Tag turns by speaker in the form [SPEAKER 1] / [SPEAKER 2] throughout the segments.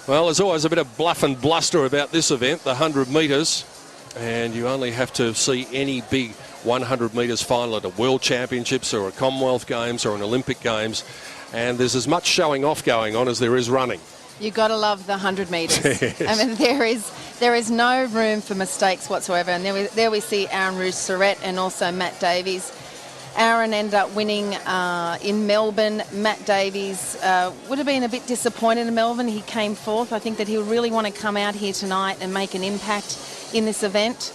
[SPEAKER 1] Well, there's always a bit of bluff and bluster about this event, the 100 metres, and you only have to see any big 100 metres final at a World Championships or a Commonwealth Games or an Olympic Games, and there's as much showing off going on as there is running.
[SPEAKER 2] You've got to love the 100 metres.
[SPEAKER 1] Yes.
[SPEAKER 2] I mean, there is no room for mistakes whatsoever, and there we see Aaron Rogue-Serret and also Matt Davies. Aaron ended up winning in Melbourne. Matt Davies would have been a bit disappointed in Melbourne. He came fourth. I think that he'll really want to come out here tonight and make an impact in this event.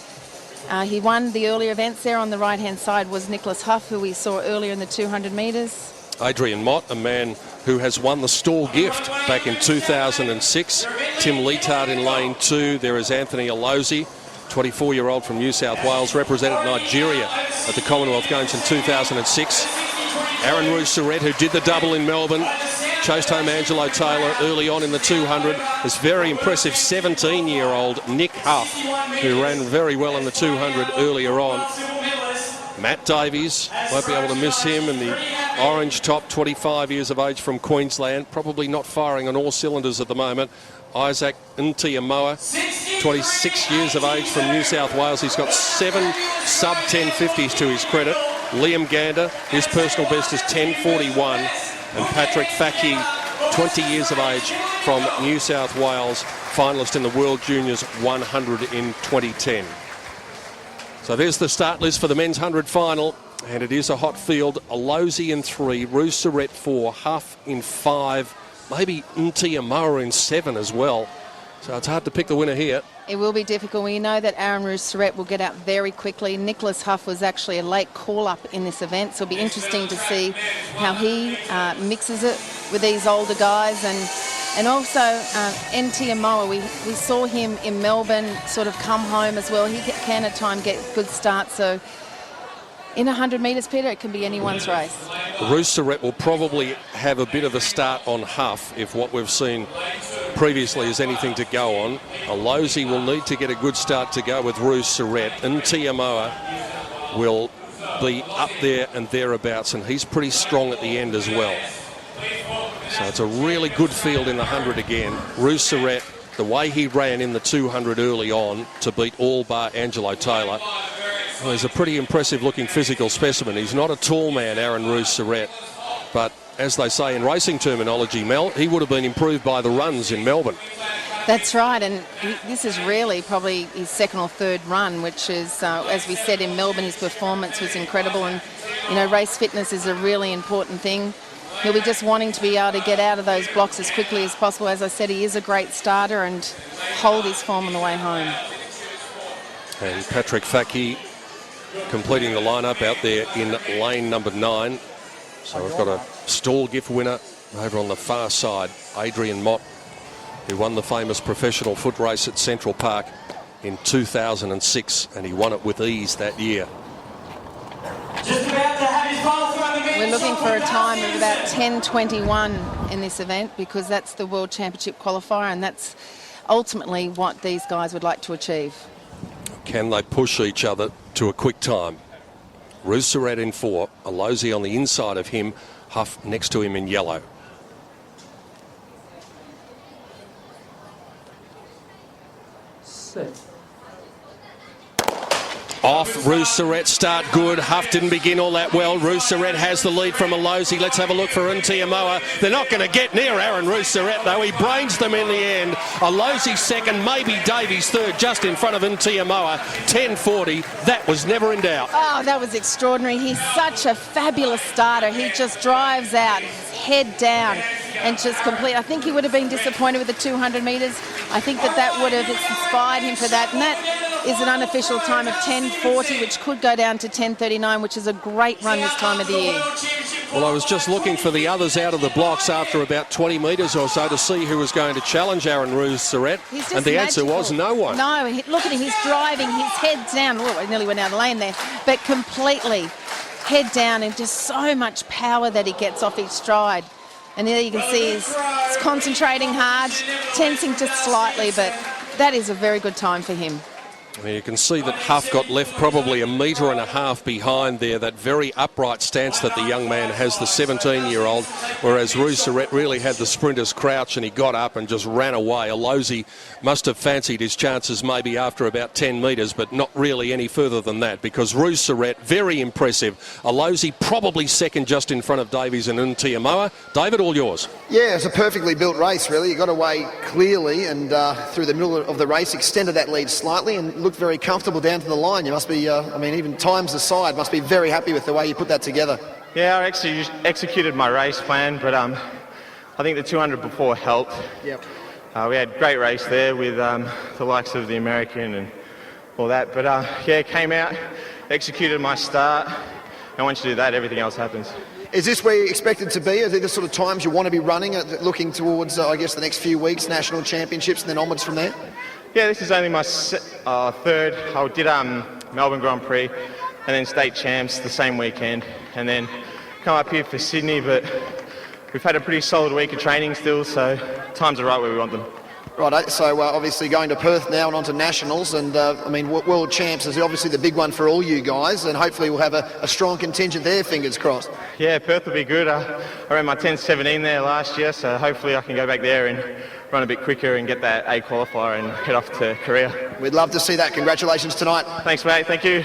[SPEAKER 2] He won the earlier events. There on the right-hand side was Nicholas Hough, who we saw earlier in the 200 metres.
[SPEAKER 1] Adrian Mott, a man who has won the stall gift back in 2006. Tim Leetard in lane 2. There is Uzodinma Alozie, 24-year-old from New South Wales, represented Nigeria at the Commonwealth Games in 2006. Aaron Rogue-Serret, who did the double in Melbourne, chased home Angelo Taylor early on in the 200. This very impressive 17-year-old Nick Hough, who ran very well in the 200 earlier on. Matt Davies, won't be able to miss him in the orange top, 25 years of age from Queensland, probably not firing on all cylinders at the moment. Davies and Ntiamoah, 26 years of age from New South Wales. He's got 7 sub-1050s to his credit. Liam Gander, his personal best is 10:41. And Patrick Faki, 20 years of age from New South Wales, finalist in the World Juniors 100 in 2010. So there's the start list for the men's 100 final, and it is a hot field. Alozie in 3, Rogue-Serret 4, Hough in 5, maybe Ntiamoah in 7 as well. So it's hard to pick the winner here.
[SPEAKER 2] It will be difficult. We know that Aaron Rogue-Serret will get out very quickly. Nicholas Hough was actually a late call-up in this event, so it'll be interesting to see how he mixes it with these older guys. And also Ntiamoah, we saw him in Melbourne sort of come home as well. He can at times get good starts. So in 100 metres, Peter, it can be anyone's race.
[SPEAKER 1] Rogue-Serret will probably have a bit of a start on Hough if what we've seen previously is anything to go on. Alozie will need to get a good start to go with Rogue-Serret. Ntiamoah will be up there and thereabouts, and he's pretty strong at the end as well. So it's a really good field in the 100 again. Rogue-Serret, the way he ran in the 200 early on to beat all bar Angelo Taylor, well, he's a pretty impressive looking physical specimen. He's not a tall man, Aaron Rogue-Serret, but as they say in racing terminology, Mel, he would have been improved by the runs in Melbourne.
[SPEAKER 2] That's right, and this is really probably his second or third run, which is, as we said in Melbourne, his performance was incredible, and you know, race fitness is a really important thing. He'll be just wanting to be able to get out of those blocks as quickly as possible. As I said, he is a great starter and hold his form on the way home.
[SPEAKER 1] And Patrick Faki completing the lineup out there in lane number 9. So we've got a stall gift winner over on the far side, Adrian Mott, who won the famous professional foot race at Central Park in 2006, and he won it with ease that year.
[SPEAKER 2] We're looking for a time of about 10:21 in this event, because that's the World Championship qualifier, and that's ultimately what these guys would like to achieve.
[SPEAKER 1] Can they push each other to a quick time? Rogue-Serret in 4, Alozie on the inside of him, Hough next to him in yellow. Off, Rogue-Serret start good. Hough didn't begin all that well. Rogue-Serret has the lead from Alozie. Let's have a look for Ntiamoah. They're not going to get near Aaron Rogue-Serret though. He brains them in the end. Alozie second, maybe Davies third, just in front of Ntiamoah. 10:40. That was never in doubt.
[SPEAKER 2] Oh, that was extraordinary. He's such a fabulous starter. He just drives out, his head down, and just complete. I think he would have been disappointed with the 200 metres. I think that would have inspired him for that. And that is an unofficial time of 10:40, which could go down to 10:39, which is a great run this time of the year.
[SPEAKER 1] Well, I was just looking for the others out of the blocks after about 20 metres or so to see who was going to challenge Aaron Rogue-Serret, and the answer was no one.
[SPEAKER 2] No, look at him, he's driving, his head's down. Oh, I nearly went out of the lane there, but completely head down, and just so much power that he gets off each stride. And there you can see he's concentrating hard, tensing just slightly, but that is a very good time for him.
[SPEAKER 1] You can see that Hough got left probably 1.5 metres behind there, that very upright stance that the young man has, the 17-year-old, whereas Rogue-Serret really had the sprinter's crouch and he got up and just ran away. Alozie must have fancied his chances maybe after about 10 metres, but not really any further than that, because Rogue-Serret, very impressive. Alozie probably second just in front of Davies and Ntiamoah. David, all yours.
[SPEAKER 3] Yeah, it's a perfectly built race, really. You got away clearly and through the middle of the race, extended that lead slightly and looked very comfortable down to the line. You must be, even times aside, must be very happy with the way you put that together.
[SPEAKER 4] Yeah, I actually executed my race plan, but I think the 200 before helped.
[SPEAKER 3] Yep.
[SPEAKER 4] We had a great race there with the likes of the American and all that, but came out, executed my start, and once you do that, everything else happens.
[SPEAKER 3] Is this where you expected to be? Are there the sort of times you want to be running, looking towards, the next few weeks, national championships, and then onwards from there?
[SPEAKER 4] Yeah, this is only my third. I did Melbourne Grand Prix and then state champs the same weekend, and then come up here for Sydney, but we've had a pretty solid week of training still, so times are right where we want them.
[SPEAKER 3] Right, so obviously going to Perth now and on to nationals, and World Champs is obviously the big one for all you guys, and hopefully we'll have a strong contingent there, fingers crossed.
[SPEAKER 4] Yeah, Perth will be good. I ran my 10:17 there last year, so hopefully I can go back there and run a bit quicker and get that A qualifier and head off to Korea.
[SPEAKER 3] We'd love to see that. Congratulations tonight.
[SPEAKER 4] Thanks, mate. Thank you.